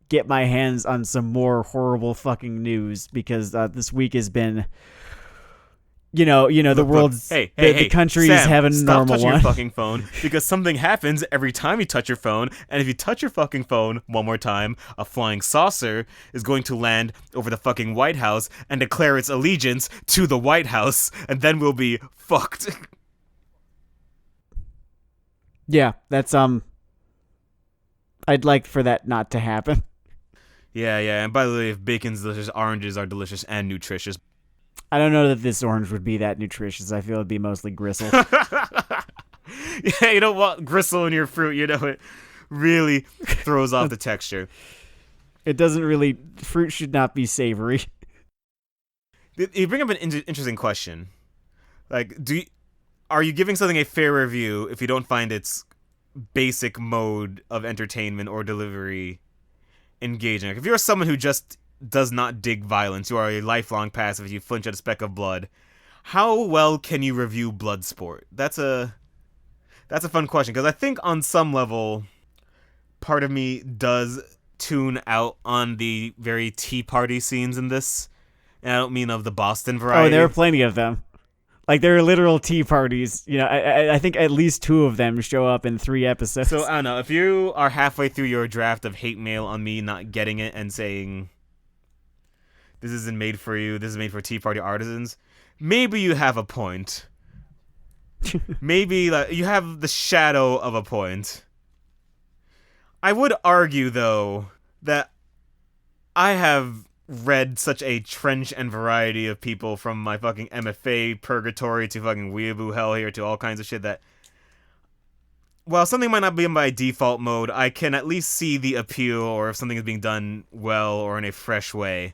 B: get my hands on some more horrible fucking news, because this week has been, the world's, the country's
A: Sam,
B: having a normal one.
A: Stop touching your fucking phone, because something happens every time you touch your phone, and if you touch your fucking phone one more time, a flying saucer is going to land over the fucking White House and declare its allegiance to the White House, and then we'll be fucked.
B: Yeah, that's, I'd like for that not to happen.
A: Yeah, and by the way, if bacon's delicious, oranges are delicious and nutritious.
B: I don't know that this orange would be that nutritious. I feel it'd be mostly gristle.
A: Yeah, you don't want gristle in your fruit. It really throws off the texture.
B: It doesn't really... Fruit should not be savory.
A: You bring up an interesting question. Like, are you giving something a fair review if you don't find its basic mode of entertainment or delivery engaging? Like, if you're someone who just does not dig violence, you are a lifelong passive if you flinch at a speck of blood, how well can you review Bloodsport? That's a fun question, because I think on some level, part of me does tune out on the very Tea Party scenes in this. And I don't mean of the Boston variety.
B: Oh, there are plenty of them. Like, there are literal tea parties. I think at least 2 of them show up in 3 episodes.
A: So, I don't know. If you are halfway through your draft of hate mail on me not getting it and saying, this isn't made for you, this is made for Tea Party artisans, maybe you have a point. Maybe you have the shadow of a point. I would argue, though, that I have read such a trench and variety of people, from my fucking MFA purgatory to fucking weeaboo hell here to all kinds of shit, that while something might not be in my default mode, I can at least see the appeal, or if something is being done well or in a fresh way.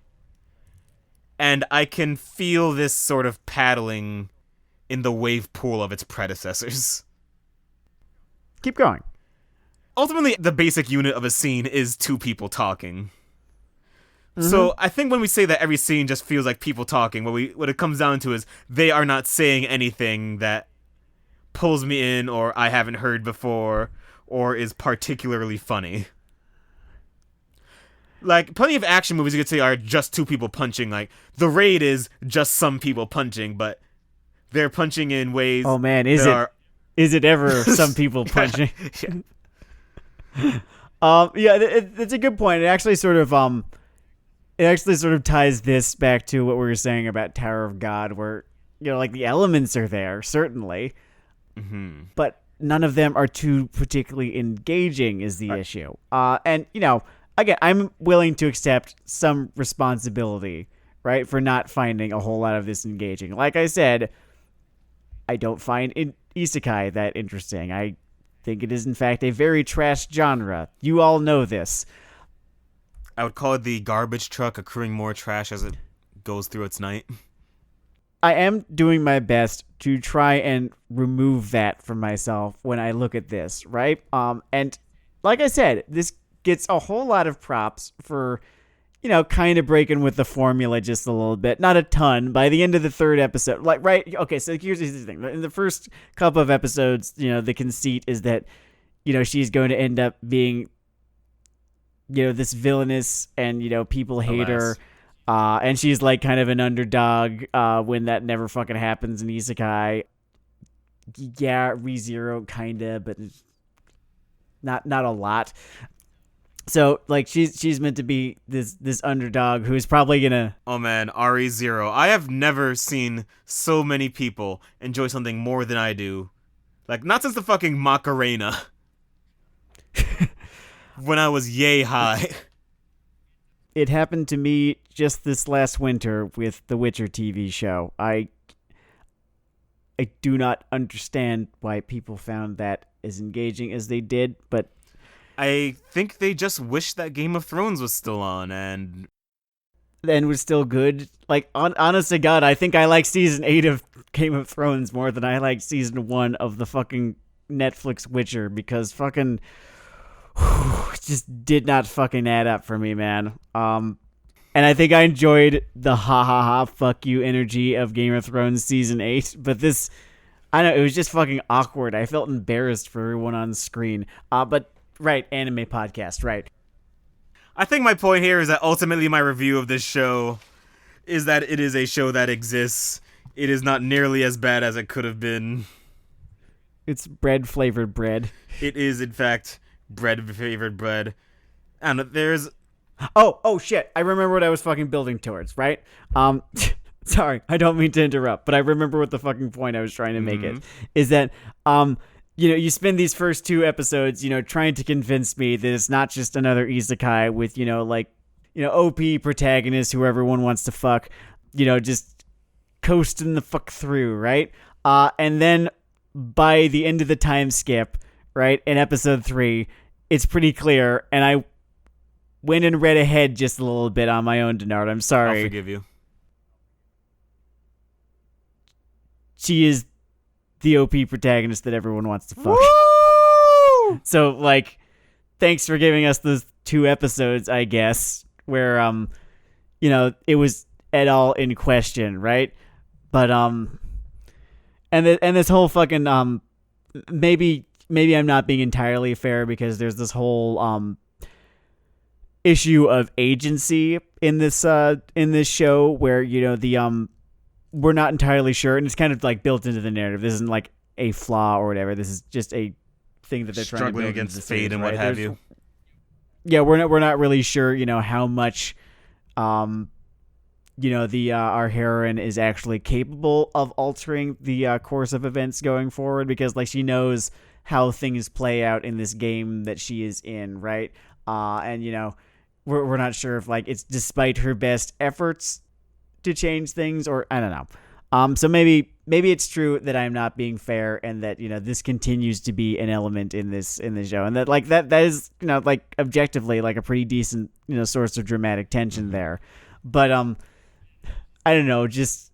A: And I can feel this sort of paddling in the wave pool of its predecessors.
B: Keep going.
A: Ultimately, the basic unit of a scene is 2 people talking. So I think when we say that every scene just feels like people talking, what it comes down to is they are not saying anything that pulls me in, or I haven't heard before, or is particularly funny. Like, plenty of action movies you could say are just 2 people punching. Like, The Raid is just some people punching, but they're punching in ways...
B: Oh man, is it ever some people punching?
A: Yeah.
B: It's a good point. It actually sort of ties this back to what we were saying about Tower of God, where, like, the elements are there, certainly, but none of them are too particularly engaging is the issue. And, again, I'm willing to accept some responsibility, right, for not finding a whole lot of this engaging. Like I said, I don't find isekai that interesting. I think it is, in fact, a very trash genre. You all know this.
A: I would call it the garbage truck accruing more trash as it goes through its night.
B: I am doing my best to try and remove that from myself when I look at this, right? And like I said, this gets a whole lot of props for, kind of breaking with the formula just a little bit. Not a ton. By the end of the 3rd episode, like, right? Okay, so here's the thing. In the first couple of episodes, the conceit is that, she's going to end up being, this villainous and, people hate her. And she's like kind of an underdog when that never fucking happens in isekai. Yeah, ReZero kinda, but not a lot. So like she's meant to be this underdog who's probably gonna.
A: Oh man, RE0. I have never seen so many people enjoy something more than I do. Like, not since the fucking Macarena. When I was yay high.
B: It happened to me just this last winter with the Witcher TV show. I do not understand why people found that as engaging as they did, but
A: I think they just wish that Game of Thrones was still on, and
B: was still good. Like, honest to God, I think I like season 8 of Game of Thrones more than I like season 1 of the fucking Netflix Witcher, because fucking it just did not fucking add up for me, man. And I think I enjoyed the ha ha ha fuck you energy of Game of Thrones season 8, but this, I don't know, it was just fucking awkward. I felt embarrassed for everyone on screen. But right, anime podcast, right.
A: I think my point here is that ultimately my review of this show is that it is a show that exists. It is not nearly as bad as it could have been.
B: It's bread-flavored bread.
A: It is, in fact, bread-flavored bread. And there's...
B: Oh, shit. I remember what I was fucking building towards, right? Sorry, I don't mean to interrupt, but I remember what the fucking point I was trying to make it. Is that, you spend these first 2 episodes, trying to convince me that it's not just another isekai with, OP protagonist who everyone wants to fuck, just coasting the fuck through, right? And then by the end of the time skip, right, in episode 3, it's pretty clear, and I went and read ahead just a little bit on my own, Denard. I'm sorry.
A: I'll forgive you.
B: She is the OP protagonist that everyone wants to fuck.
A: Woo!
B: So, like, thanks for giving us those 2 episodes, I guess, where, it was at all in question, right? But, and this whole fucking, maybe I'm not being entirely fair because there's this whole, issue of agency in this show where, we're not entirely sure, and it's kind of like built into the narrative. This isn't like a flaw or whatever. This is just a thing that they're trying to build
A: against
B: into the
A: fate
B: series,
A: and
B: right?
A: what have you.
B: Yeah, we're not really sure, how much, our heroine is actually capable of altering the course of events going forward, because like she knows how things play out in this game that she is in, right? And we're not sure if like it's despite her best efforts to change things, or I don't know. So maybe it's true that I'm not being fair, and that this continues to be an element in this show, and that like that is like objectively like a pretty decent source of dramatic tension there. But I don't know, just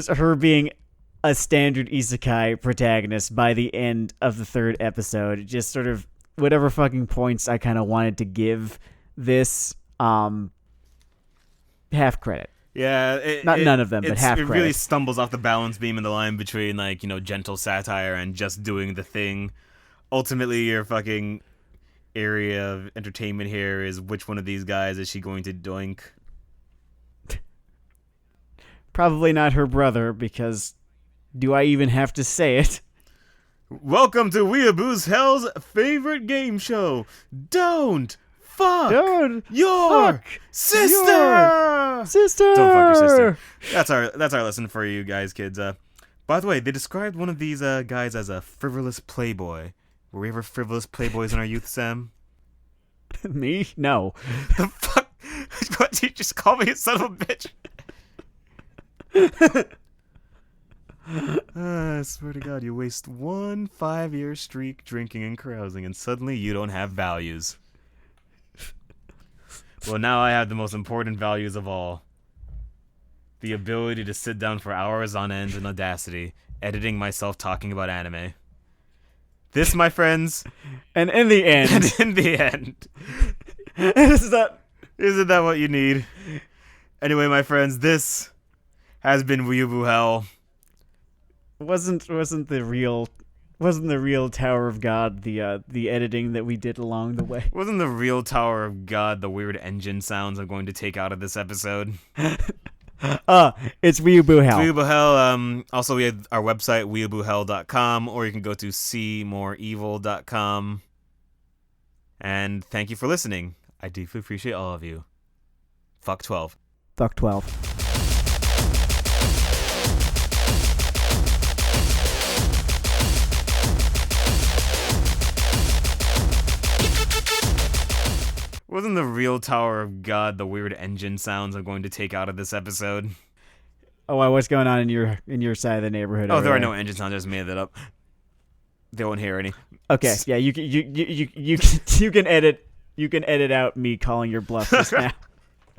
B: her being a standard isekai protagonist by the end of the 3rd episode, just sort of whatever fucking points I kind of wanted to give this, half credit.
A: Yeah,
B: none of them, but half
A: it
B: credit.
A: really stumbles off the balance beam in the line between like gentle satire and just doing the thing. Ultimately, your fucking area of entertainment here is which one of these guys is she going to doink?
B: Probably not her brother, because do I even have to say it?
A: Welcome to Weeaboo's Hell's favorite game show. Don't fuck your sister.
B: Don't fuck your sister.
A: That's our lesson for you guys, kids. By the way, they described one of these guys as a frivolous playboy. Were we ever frivolous playboys in our youth, Sam?
B: Me? No.
A: The fuck? What, did you just call me a son of a bitch? I swear to God, you waste 1 5-year streak drinking and carousing, and suddenly you don't have values. Well, now I have the most important values of all. The ability to sit down for hours on end in Audacity, editing myself talking about anime. This, my friends...
B: And in the end...
A: Isn't that what you need? Anyway, my friends, this has been Weeaboo Hell.
B: Wasn't the real Wasn't the real Tower of God the editing that we did along the way?
A: Wasn't the real Tower of God the weird engine sounds I'm going to take out of this episode?
B: It's Weeaboo Hell.
A: Weeaboo Hell. Also, we have our website, weeaboohell.com, or you can go to seemoreevil.com. And thank you for listening. I deeply appreciate all of you. Fuck 12.
B: Fuck 12.
A: Wasn't the real Tower of God the weird engine sounds I'm going to take out of this episode?
B: Oh, what's going on in your side of the neighborhood?
A: Oh, there are no engine sounds. I just made that up. They won't hear any.
B: Okay, yeah, you can edit out me calling your bluff just now.